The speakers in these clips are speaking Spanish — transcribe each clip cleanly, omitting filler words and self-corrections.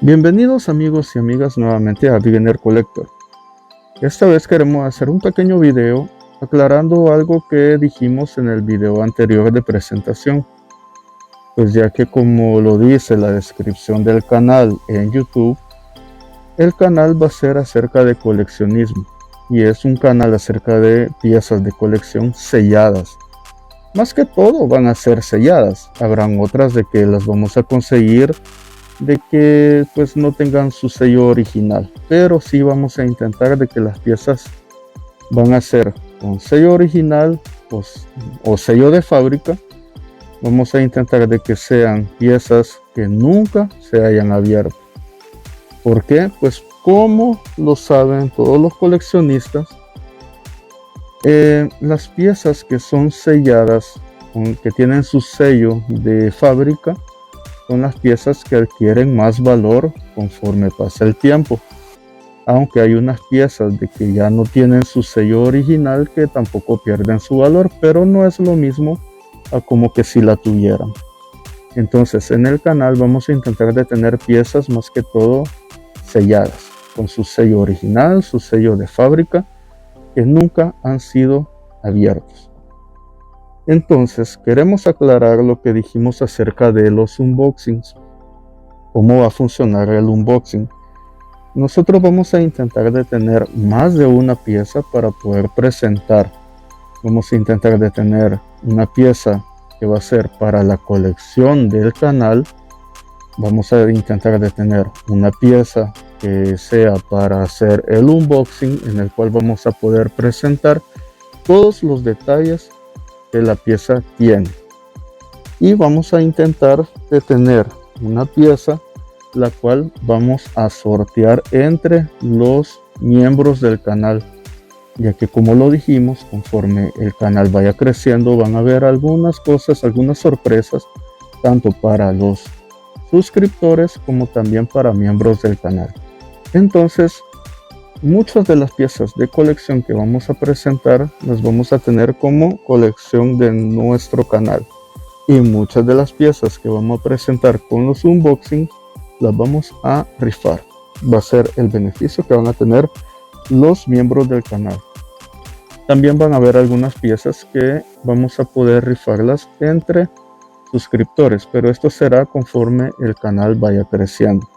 Bienvenidos amigos y amigas nuevamente a Beginner Collector. Esta vez queremos hacer un pequeño video aclarando algo que dijimos en el video anterior de presentación. Pues ya que como lo dice la descripción del canal en YouTube, el canal va a ser acerca de coleccionismo y es un canal acerca de piezas de colección selladas. Más que todo van a ser selladas, habrán otras de que las vamos a conseguir de que pues no tengan su sello original, pero sí vamos a intentar de que las piezas van a ser con sello original o sello de fábrica. Vamos a intentar de que sean piezas que nunca se hayan abierto. ¿Por qué? Pues como lo saben todos los coleccionistas, las piezas que son selladas, que tienen su sello de fábrica, son las piezas que adquieren más valor conforme pasa el tiempo. Aunque hay unas piezas de que ya no tienen su sello original que tampoco pierden su valor, pero no es lo mismo a como que si la tuvieran. Entonces en el canal vamos a intentar de tener piezas más que todo selladas, con su sello original, su sello de fábrica, que nunca han sido abiertos. Entonces queremos aclarar lo que dijimos acerca de los unboxings. ¿Cómo va a funcionar el unboxing? Nosotros vamos a intentar de tener más de una pieza para poder presentar. Vamos a intentar de tener una pieza que va a ser para la colección del canal. Vamos a intentar de tener una pieza que sea para hacer el unboxing, en el cual vamos a poder presentar todos los detalles que la pieza tiene. Y vamos a intentar de tener una pieza la cual vamos a sortear entre los miembros del canal, ya que como lo dijimos, conforme el canal vaya creciendo van a haber algunas cosas, algunas sorpresas, tanto para los suscriptores como también para miembros del canal. Entonces muchas de las piezas de colección que vamos a presentar las vamos a tener como colección de nuestro canal, y muchas de las piezas que vamos a presentar con los unboxing las vamos a rifar. Va a ser el beneficio que van a tener los miembros del canal. También van a haber algunas piezas que vamos a poder rifarlas entre suscriptores, pero esto será conforme el canal vaya creciendo.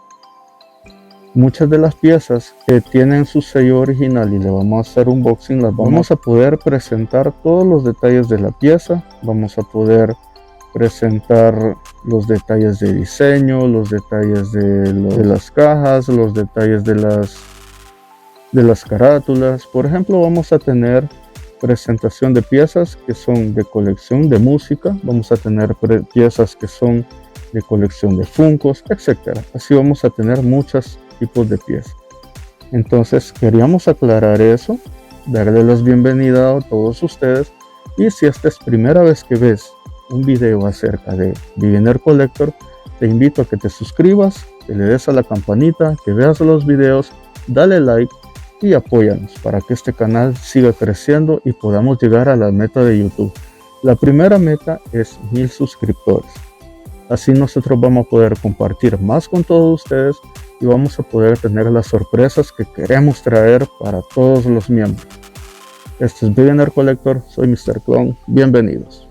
Muchas de las piezas que tienen su sello original y le vamos a hacer unboxing, las vamos a poder presentar todos los detalles de la pieza. Vamos a poder presentar los detalles de diseño, los detalles de las cajas, los detalles de las carátulas. Por ejemplo, vamos a tener presentación de piezas que son de colección de música, vamos a tener piezas que son de colección de Funkos, etcétera. Así vamos a tener muchos tipos de piezas. Entonces queríamos aclarar eso, darle las bienvenidas a todos ustedes, y si esta es primera vez que ves un video acerca de Beginner Collector, te invito a que te suscribas, que le des a la campanita, que veas los videos, dale like y apóyanos para que este canal siga creciendo y podamos llegar a la meta de YouTube. La primera meta es 1000 suscriptores. Así nosotros vamos a poder compartir más con todos ustedes y vamos a poder tener las sorpresas que queremos traer para todos los miembros. Este es Beginner Collector, soy Mr. Clone, bienvenidos.